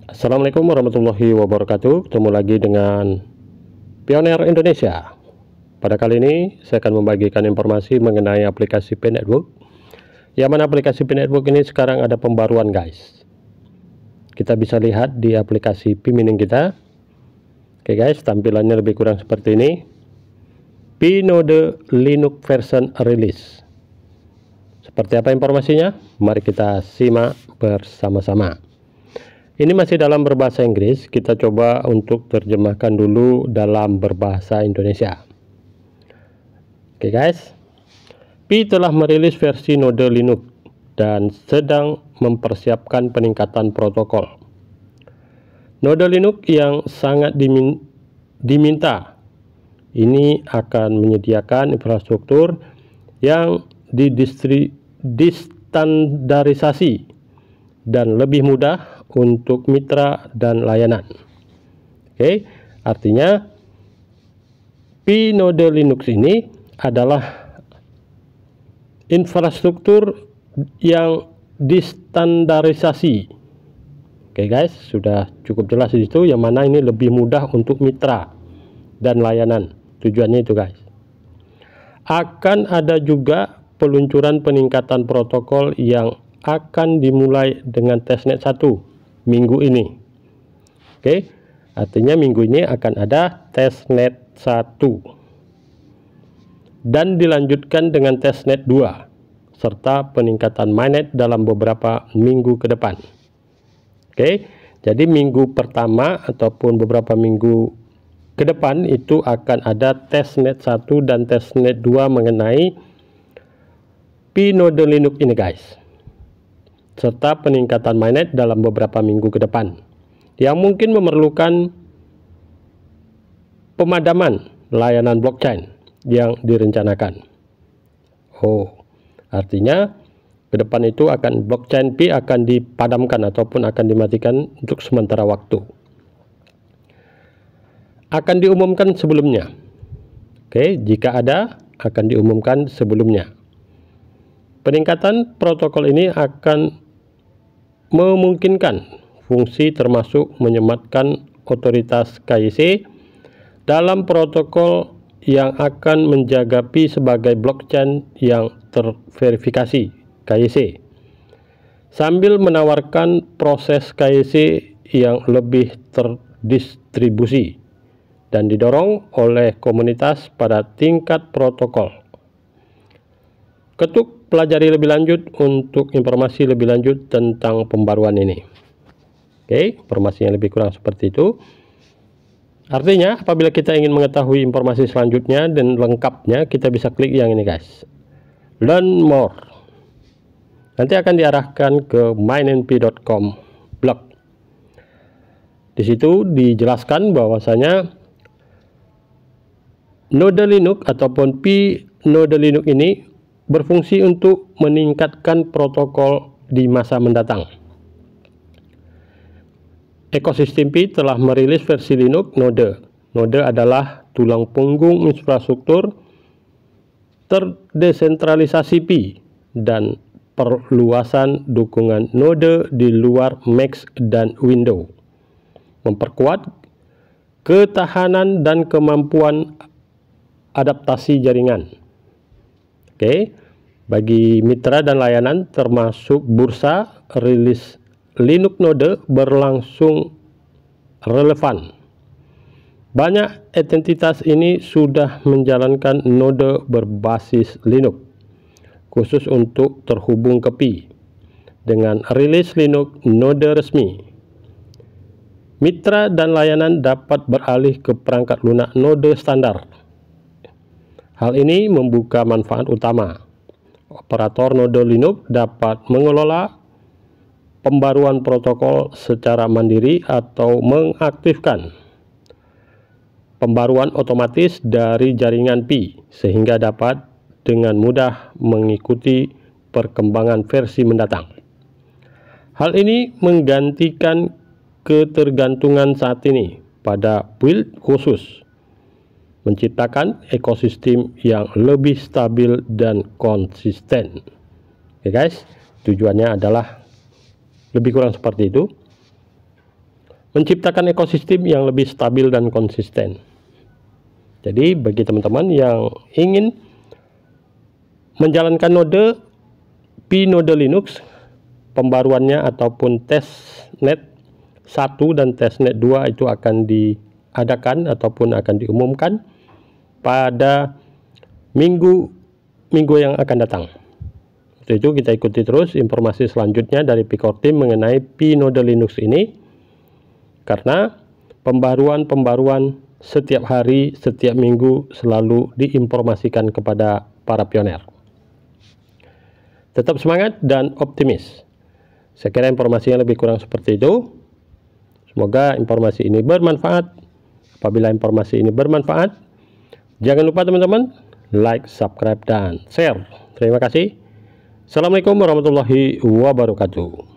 Assalamualaikum warahmatullahi wabarakatuh. Ketemu lagi dengan Pioneer Indonesia. Pada kali ini saya akan membagikan informasi mengenai aplikasi Pi Network. Yang mana aplikasi Pi Network ini sekarang ada pembaruan, guys. Kita bisa lihat di aplikasi Pi Mining kita. Oke guys, tampilannya lebih kurang seperti ini. Pi Node Linux version release. Seperti apa informasinya? Mari kita simak bersama-sama. Ini masih dalam berbahasa Inggris, kita coba untuk terjemahkan dulu dalam berbahasa Indonesia. Oke guys, Pi telah merilis versi Node Linux dan sedang mempersiapkan peningkatan protokol. Node Linux yang sangat diminta ini akan menyediakan infrastruktur yang distandarisasi dan lebih mudah untuk mitra dan layanan. Oke, artinya Pi Node Linux ini adalah infrastruktur yang distandarisasi. Oke guys, sudah cukup jelas di situ, yang mana ini lebih mudah untuk mitra dan layanan. Tujuannya itu guys. Akan ada juga peluncuran peningkatan protokol yang akan dimulai dengan testnet 1 minggu ini. Oke, artinya minggu ini akan ada testnet 1 dan dilanjutkan dengan testnet 2 serta peningkatan mainnet dalam beberapa minggu ke depan. Oke, jadi minggu pertama ataupun beberapa minggu ke depan itu akan ada testnet 1 dan testnet 2 mengenai Pi Node Linux ini guys, serta peningkatan mainnet dalam beberapa minggu ke depan yang mungkin memerlukan pemadaman layanan blockchain yang direncanakan. Artinya ke depan itu akan blockchain Pi akan dipadamkan ataupun akan dimatikan untuk sementara waktu. Akan diumumkan sebelumnya. Oke, jika ada akan diumumkan sebelumnya. Peningkatan protokol ini akan memungkinkan fungsi termasuk menyematkan otoritas KYC dalam protokol yang akan menjaga Pi sebagai blockchain yang terverifikasi KYC, sambil menawarkan proses KYC yang lebih terdistribusi dan didorong oleh komunitas pada tingkat protokol. Ketuk pelajari lebih lanjut untuk informasi lebih lanjut tentang pembaruan ini. Oke, informasinya lebih kurang seperti itu. Artinya apabila kita ingin mengetahui informasi selanjutnya dan lengkapnya, kita bisa klik yang ini guys, learn more. Nanti akan diarahkan ke mynmp.com blog. Di situ dijelaskan bahwasanya Node Linux ataupun Pi Node Linux ini berfungsi untuk meningkatkan protokol di masa mendatang. Ekosistem Pi telah merilis versi Linux Node. Node adalah tulang punggung infrastruktur terdesentralisasi Pi dan perluasan dukungan Node di luar Mac dan Windows, memperkuat ketahanan dan kemampuan adaptasi jaringan. Oke, bagi mitra dan layanan termasuk bursa, rilis Linux Node berlangsung relevan. Banyak entitas ini sudah menjalankan node berbasis Linux khusus untuk terhubung ke Pi dengan rilis Linux Node resmi. Mitra dan layanan dapat beralih ke perangkat lunak Node standar. Hal ini membuka manfaat utama. Operator Node Linux dapat mengelola pembaruan protokol secara mandiri atau mengaktifkan pembaruan otomatis dari jaringan Pi sehingga dapat dengan mudah mengikuti perkembangan versi mendatang. Hal ini menggantikan ketergantungan saat ini pada build khusus, menciptakan ekosistem yang lebih stabil dan konsisten. Oke guys, tujuannya adalah lebih kurang seperti itu. menciptakan ekosistem yang lebih stabil dan konsisten. Jadi bagi teman-teman yang ingin menjalankan node P-Node Linux, pembaruannya ataupun testnet 1 dan testnet 2 itu akan diadakan ataupun akan diumumkan pada minggu yang akan datang. Untuk itu kita ikuti terus informasi selanjutnya dari Picor Team mengenai P-Node Linux ini, karena pembaruan setiap hari, setiap minggu selalu diinformasikan kepada para pioner. Tetap semangat dan optimis. Saya kira informasinya lebih kurang seperti itu. Semoga informasi ini bermanfaat. Apabila informasi ini bermanfaat, jangan lupa teman-teman like, subscribe, dan share. Terima kasih. Assalamualaikum warahmatullahi wabarakatuh.